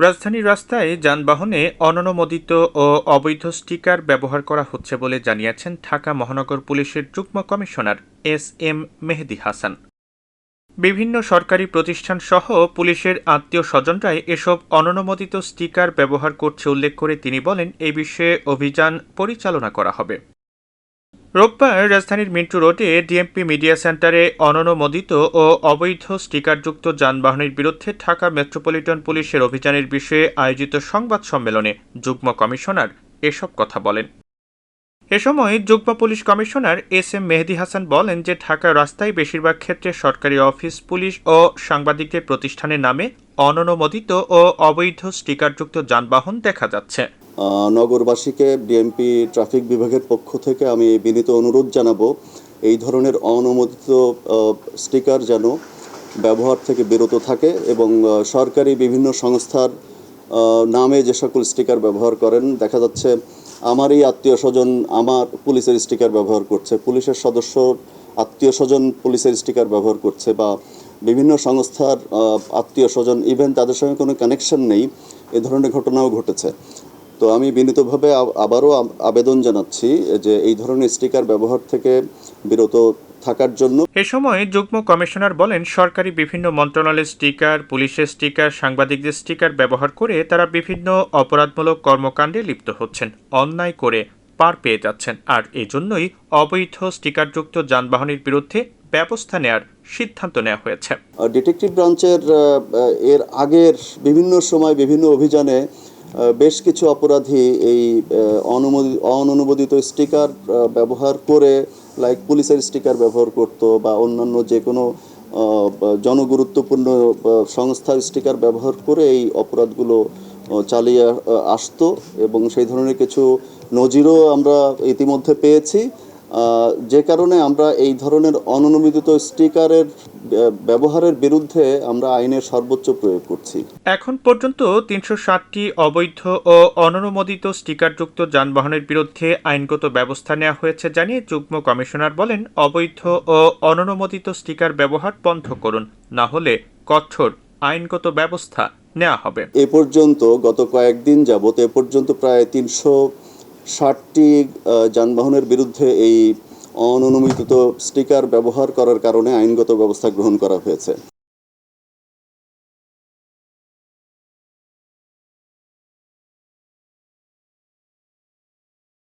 রাজধানীর রাস্তায় যানবাহনে অননুমোদিত ও অবৈধ স্টিকার ব্যবহার করা হচ্ছে বলে জানিয়েছেন ঢাকা মহানগর পুলিশের যুগ্ম কমিশনার এস মেহেদী হাসান। বিভিন্ন সরকারি প্রতিষ্ঠান সহ পুলিশের আত্মীয় স্বজনরাই এসব অননুমোদিত স্টিকার ব্যবহার করছে উল্লেখ করে তিনি বলেন, এই বিষয়ে অভিযান পরিচালনা করা হবে। রোববার রাজধানীর মিন্টু রোডে ডিএমপি মিডিয়া সেন্টারে অননুমোদিত ও অবৈধ স্টিকারযুক্ত যানবাহনের বিরুদ্ধে ঢাকা মেট্রোপলিটন পুলিশের অভিযানের বিষয়ে আয়োজিত সংবাদ সম্মেলনে যুগ্ম কমিশনার এসব কথা বলেন। এ সময় যুগ্ম পুলিশ কমিশনার এস মেহেদী হাসান বলেন যে ঢাকার রাস্তায় বেশিরভাগ ক্ষেত্রে সরকারি অফিস, পুলিশ ও সাংবাদিকদের প্রতিষ্ঠানের নামে অননুমোদিত ও অবৈধ স্টিকারযুক্ত যানবাহন দেখা যাচ্ছে। নগরবাসীকে ডিএমপি ট্রাফিক বিভাগের পক্ষ থেকে আমি বিনীত অনুরোধ জানাবো, এই ধরনের অনুমোদিত স্টিকার যেন ব্যবহার থেকে বিরত থাকে এবং সরকারি বিভিন্ন সংস্থার নামে যে সকল স্টিকার ব্যবহার করেন, দেখা যাচ্ছে আমারই আত্মীয় স্বজন আমার পুলিশের স্টিকার ব্যবহার করছে, পুলিশের সদস্য আত্মীয় স্বজন পুলিশের স্টিকার ব্যবহার করছে, বা বিভিন্ন সংস্থার আত্মীয় স্বজন ইভেন তাদের সঙ্গে কোনো কানেকশন নেই, এ ধরনের ঘটনাও ঘটেছে। তো আমি বিনীতভাবে আবারও আবেদন জানাচ্ছি যে এই ধরনের স্টিকার ব্যবহার থেকে বিরত থাকার জন্য। এ সময় যুগ্ম কমিশনার বলেন, সরকারি বিভিন্ন মন্ত্রণালয়ের স্টিকার, পুলিশের স্টিকার, সাংবাদিকদের স্টিকার ব্যবহার করে তারা বিভিন্ন অপরাধমূলক কর্মকাণ্ডে লিপ্ত হচ্ছেন, অন্যায় করে পার পেয়ে যাচ্ছেন, আর এজন্যই অবৈধ স্টিকারযুক্ত যানবাহনের বিরুদ্ধে ব্যবস্থা নেওয়ার সিদ্ধান্ত নেওয়া হয়েছে। ডিটেকটিভ ব্রাঞ্চের এর আগের বিভিন্ন সময় বিভিন্ন অভিযানে বেশ কিছু অপরাধী এই অননুমোদিত স্টিকার ব্যবহার করে, লাইক পুলিশের স্টিকার ব্যবহার করত বা অন্যান্য যে কোনো জনগুরুত্বপূর্ণ সংস্থার স্টিকার ব্যবহার করে এই অপরাধগুলো চালিয়ে আসতো এবং সেই ধরনের কিছু নজিরও আমরা ইতিমধ্যে পেয়েছি, যে কারণে আমরা এই ধরনের অননুমোদিত স্টিকারের ব্যবহারের বিরুদ্ধে আমরা আইনের সর্বোচ্চ প্রয়োগ করছি। এখন পর্যন্ত ৩৬০টি অবৈধ ও অননুমোদিত স্টিকারযুক্ত যানবাহনের বিরুদ্ধে আইনগত ব্যবস্থা নেওয়া হয়েছে জানিয়ে যুগ্ম কমিশনার বলেন, অবৈধ ও অননুমোদিত স্টিকার ব্যবহার বন্ধ করুন, না হলে কঠোর আইনগত ব্যবস্থা নেওয়া হবে। এ পর্যন্ত গত কয়েকদিন যাবত প্রায় ৩৬০টি যানবাহনের বিরুদ্ধে এই অননুমোদিত স্টিকার ব্যবহার করার কারণে আইনগত ব্যবস্থা গ্রহণ করা হয়েছে।